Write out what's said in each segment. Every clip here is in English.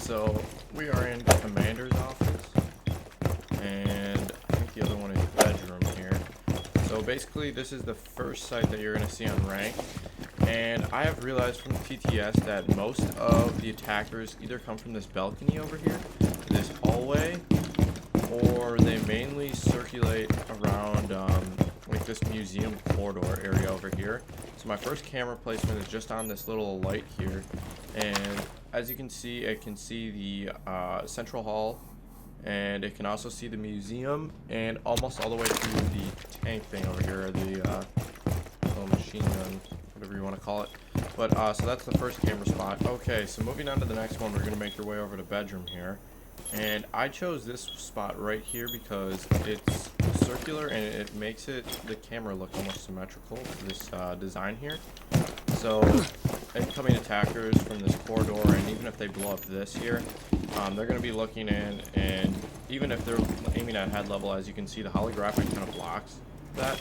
So we are in Commander's office, and I think the other one is bedroom here. So basically this is the first site that you're going to see on rank, and I have realized from TTS that most of the attackers either come from this balcony over here, this hallway, or they mainly circulate around like this museum corridor area over here. So my first camera placement is just on this little light here, and as you can see, it can see the central hall, and it can also see the museum, and almost all the way to the tank thing over here, the little machine gun, whatever you want to call it. But so that's the first camera spot. Okay, so moving on to the next one, we're gonna make your way over to bedroom here. And I chose this spot right here because it's circular and it makes the camera look almost symmetrical, this design here. So incoming attackers from this corridor, and even if they blow up this here, they're going to be looking in, and even if they're aiming at head level, as you can see, the holographic kind of blocks that.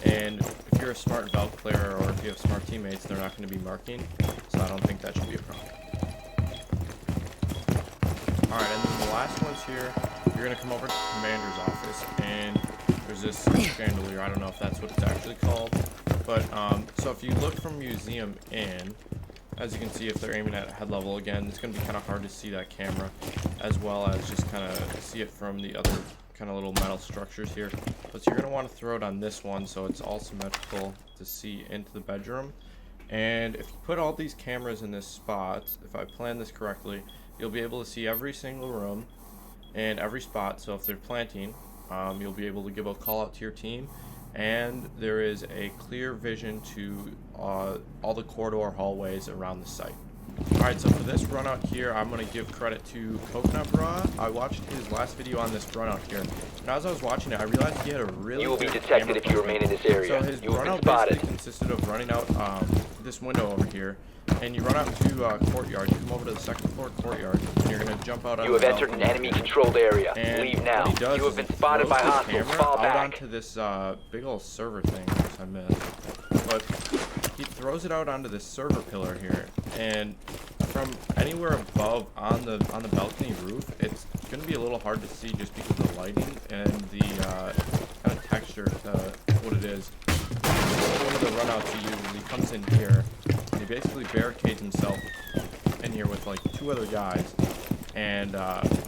And if you're a smart Valk player, or if you have smart teammates, they're not going to be marking, so I don't think that should be a problem. Alright, and then the last one's here. You're going to come over to the commander's office, and there's this chandelier. I don't know if that's what it's actually called. But, so if you look from museum in, as you can see, if they're aiming at head level, again, it's going to be kind of hard to see that camera, as well as just kind of see it from the other kind of little metal structures here. But so you're going to want to throw it on this one so it's all symmetrical to see into the bedroom. And if you put all these cameras in this spot, if I plan this correctly, you'll be able to see every single room and every spot. So if they're planting, you'll be able to give a call out to your team, and there is a clear vision to all the corridor hallways around the site. Alright, so for this run out here, I'm going to give credit to Coconut Bra. I watched his last video on this run out here, and as I was watching it, I realized he had a really You will be detected if you remain in this area. So his You have run been out spotted. basically consisted of running out this window over here, and you run out to courtyard. You come over to the second floor courtyard, and you're going to jump out on You have entered an enemy-controlled area. And Leave now. what he does You have is been he spotted throws by this hostiles. camera Fall out back. onto this big old server thing, which I missed. But he throws it out onto this server pillar here, and from anywhere above on the balcony roof, it's going to be a little hard to see just because of the lighting and the kind of texture to what it is. One of the runouts he uses, he comes in here, and he basically barricades himself in here with like two other guys. And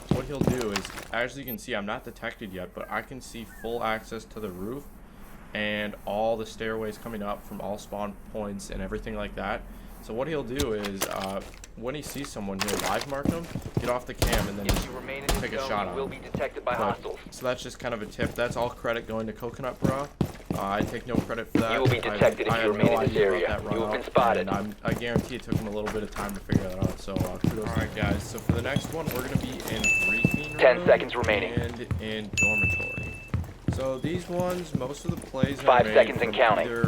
what he'll do is, as you can see, I'm not detected yet, but I can see full access to the roof and all the stairways coming up from all spawn points and everything like that. So what he'll do is, when he sees someone, he'll live mark them, get off the cam, and then If you remain in this take a zone, shot you on will him. be detected by hostiles. So that's just kind of a tip. That's all credit going to Coconut Bra. I take no credit for that. You will be detected if I you have remain no in this idea about area. that run You have out, been spotted. and I guarantee it took him a little bit of time to figure that out. So kudos. Alright guys, so for the next one, we're going to be in briefing 10 room seconds remaining. and in dormitory. So these ones, most of the plays are 5 made seconds from and counting. either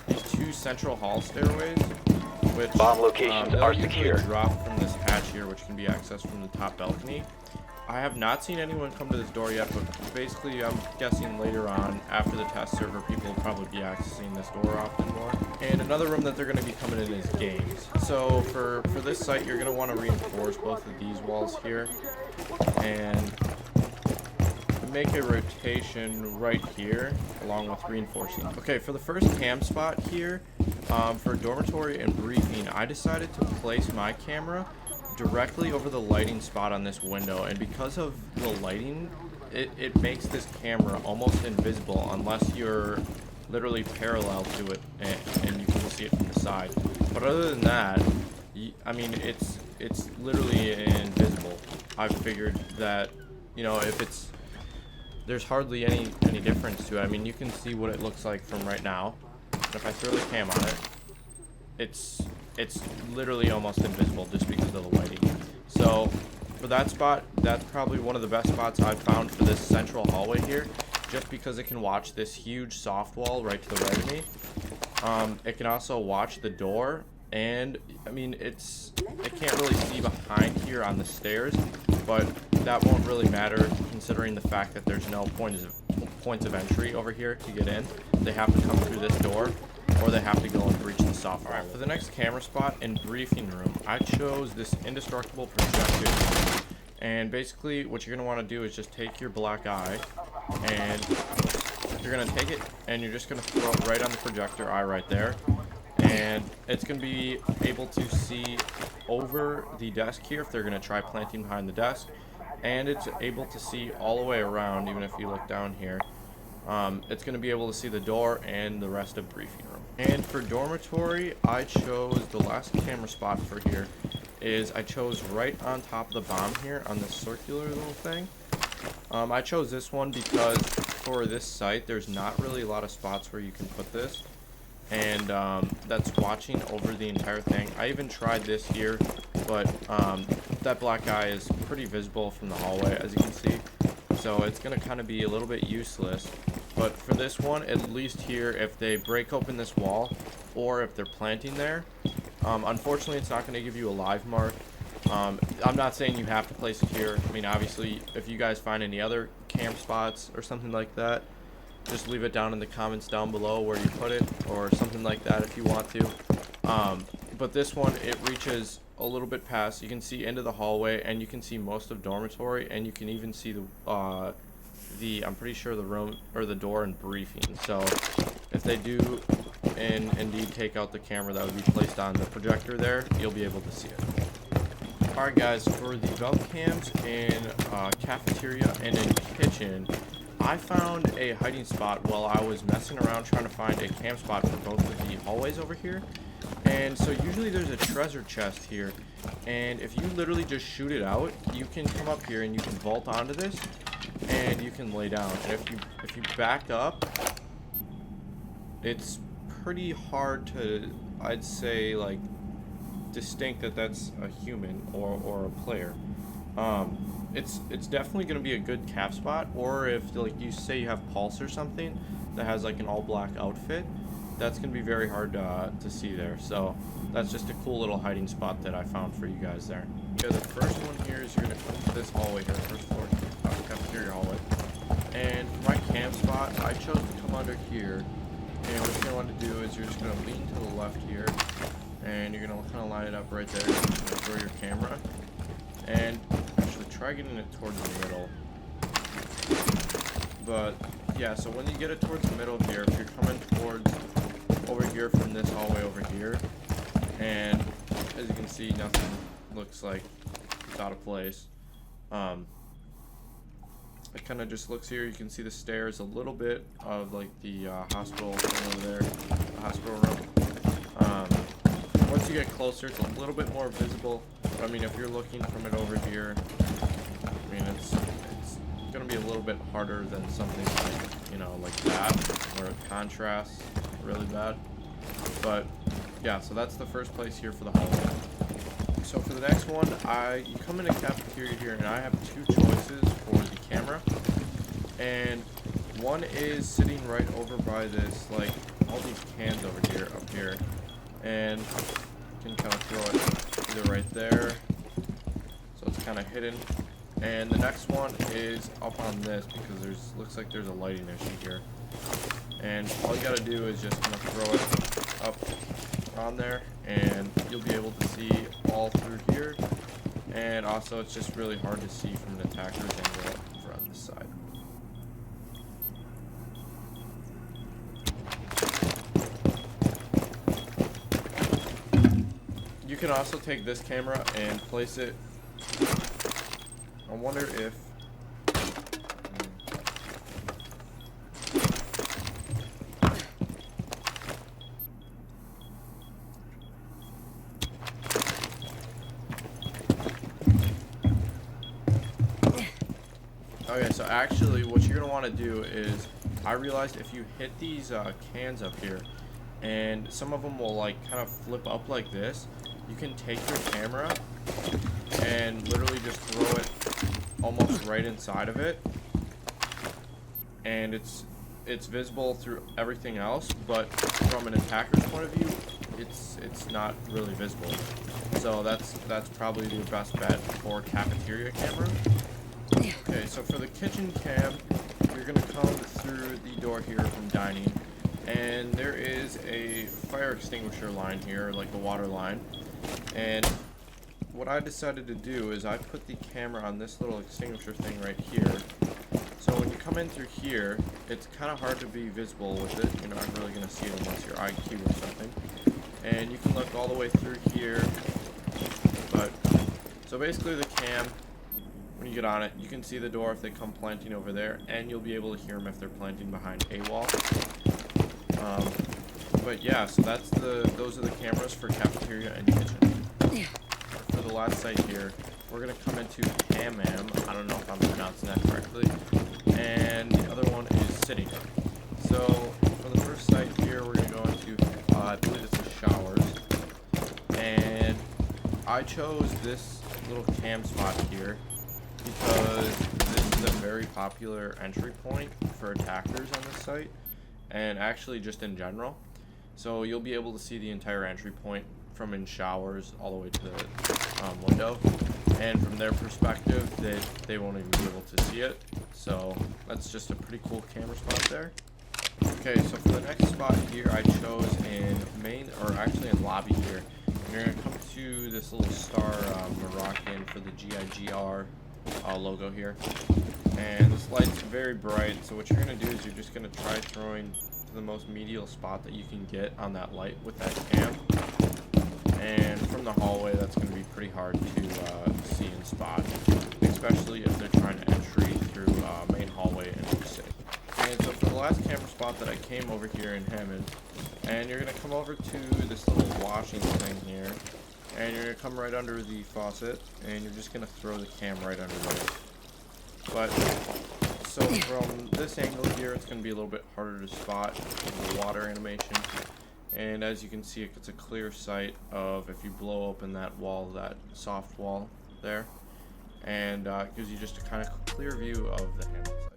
these two central hall stairways, which Bomb locations they'll are usually secure. drop from this hatch here, which can be accessed from the top balcony. I have not seen anyone come to this door yet, but basically I'm guessing later on, after the test server, people will probably be accessing this door often more. And another room that they're going to be coming in is games. So for this site, you're going to want to reinforce both of these walls here, and make a rotation right here along with reinforcing. Okay, for the first cam spot here, for dormitory and briefing, I decided to place my camera directly over the lighting spot on this window, and because of the lighting, it makes this camera almost invisible unless you're literally parallel to it and you can see it from the side. But other than that, I mean, it's literally invisible. I've figured that, you know, if there's hardly any difference to it. I mean, you can see what it looks like from right now. And if I throw the cam on it, it's literally almost invisible just because of the lighting. So for that spot, that's probably one of the best spots I've found for this central hallway here, just because it can watch this huge soft wall right to the right of me. It can also watch the door, and I mean, it can't really see behind here on the stairs, but that won't really matter considering the fact that there's no points of entry over here to get in. They have to come through this door. or they have to go and breach the soft wall. Alright, for the next camera spot in briefing room, I chose this indestructible projector. And basically what you're going to want to do is just take your black eye, and you're going to take it and you're just going to throw it right on the projector eye right there. And it's going to be able to see over the desk here if they're going to try planting behind the desk. And it's able to see all the way around, even if you look down here. It's going to be able to see the door and the rest of briefing room. And for dormitory, I chose the last camera spot for here is I chose right on top of the bomb here on this circular little thing. I chose this one because for this site, there's not really a lot of spots where you can put this. And that's watching over the entire thing. I even tried this here, but that black guy is pretty visible from the hallway, as you can see. So it's going to kind of be a little bit useless. But for this one, at least here, if they break open this wall, or if they're planting there, unfortunately it's not going to give you a live mark. I'm not saying you have to place it here. I mean, obviously, if you guys find any other camp spots or something like that, just leave it down in the comments down below where you put it, or something like that if you want to. But this one, it reaches a little bit past. You can see into the hallway, and you can see most of dormitory, and you can even see the I'm pretty sure the room or the door in briefing. So if they do indeed take out the camera that would be placed on the projector there, you'll be able to see it. Alright guys, for the Valk cams in cafeteria and in kitchen, I found a hiding spot while I was messing around trying to find a camp spot for both of the hallways over here. And so usually there's a treasure chest here, and if you literally just shoot it out, you can come up here and you can vault onto this and you can lay down. And if you back up, it's pretty hard to, I'd say, like, distinct that that's a human or a player. It's definitely going to be a good cap spot, or if, like, you say you have Pulse or something that has like an all black outfit, that's going to be very hard to see there. So that's just a cool little hiding spot that I found for you guys there. Yeah, the first one here is you're going to come to this hallway here, first floor cafeteria hallway. And for my camp spot, I chose to come under here. And what you're going to want to do is you're just going to lean to the left here, and you're going to kind of line it up right there. You're going to throw your camera, and actually try getting it towards the middle. But yeah, so when you get it towards the middle here, if you're coming towards over here from this hallway over here, and as you can see, nothing looks like it's out of place. It kind of just looks here. You can see the stairs, a little bit of like the hospital thing over there, the hospital room. Once you get closer, it's a little bit more visible. But, I mean, if you're looking from it over here, I mean, it's gonna be a little bit harder than something like, you know, like that, where it contrasts really bad. But yeah, so that's the first place here for the hallway. So for the next one, you come into cafeteria here, and I have two choices for the camera. And one is sitting right over by this, like, all these cans over here, up here. And you can kind of throw it either right there, so it's kind of hidden. And the next one is up on this, because looks like there's a lighting issue here. And all you gotta do is just kind of throw it up on there, and you'll be able to see all through here. And also, it's just really hard to see from an attacker's angle over on this side. You can also take this camera and place it. I wonder if okay, so actually what you're going to want to do is, I realized if you hit these cans up here, and some of them will like kind of flip up like this, you can take your camera and literally just throw it almost right inside of it, and it's visible through everything else, but from an attacker's point of view, it's not really visible. So that's probably the best bet for cafeteria camera. Okay, so for the kitchen cam, you're gonna come through the door here from dining, And there is a fire extinguisher line here, like a water line. And what I decided to do is I put the camera on this little extinguisher thing right here. So when you come in through here, it's kind of hard to be visible with it. You're not really going to see it unless you're IQ or something. And you can look all the way through here. But so basically the cam, when you get on it, you can see the door if they come planting over there, and you'll be able to hear them if they're planting behind a wall. But yeah, so those are the cameras for cafeteria and kitchen. For the last site here, we're gonna come into Hammam. I don't know if I'm pronouncing that correctly. And the other one is sitting room. So for the first site here, we're gonna go into I believe it's the showers. And I chose this little cam spot here because this is a very popular entry point for attackers on this site, and actually just in general. So you'll be able to see the entire entry point from in showers all the way to the window, and from their perspective they won't even be able to see it. So that's just a pretty cool camera spot there. Okay, so for the next spot here, I chose in main, or actually in lobby here. And you're gonna come to this little star Moroccan for the GIGR logo here, and this light's very bright. So what you're gonna do is you're just gonna try throwing to the most medial spot that you can get on that light with that cam. And from the hallway, that's going to be pretty hard to see and spot, especially if they're trying to entry through main hallway into the city. And so for the last camera spot that I came over here in Hammond, and you're going to come over to this little washing thing here, and you're going to come right under the faucet, and you're just going to throw the cam right under there. But so from this angle here, it's going to be a little bit harder to spot the water animation. And as you can see, it gets a clear sight of if you blow open that wall, that soft wall there, and it gives you just a kind of clear view of the Hammond site.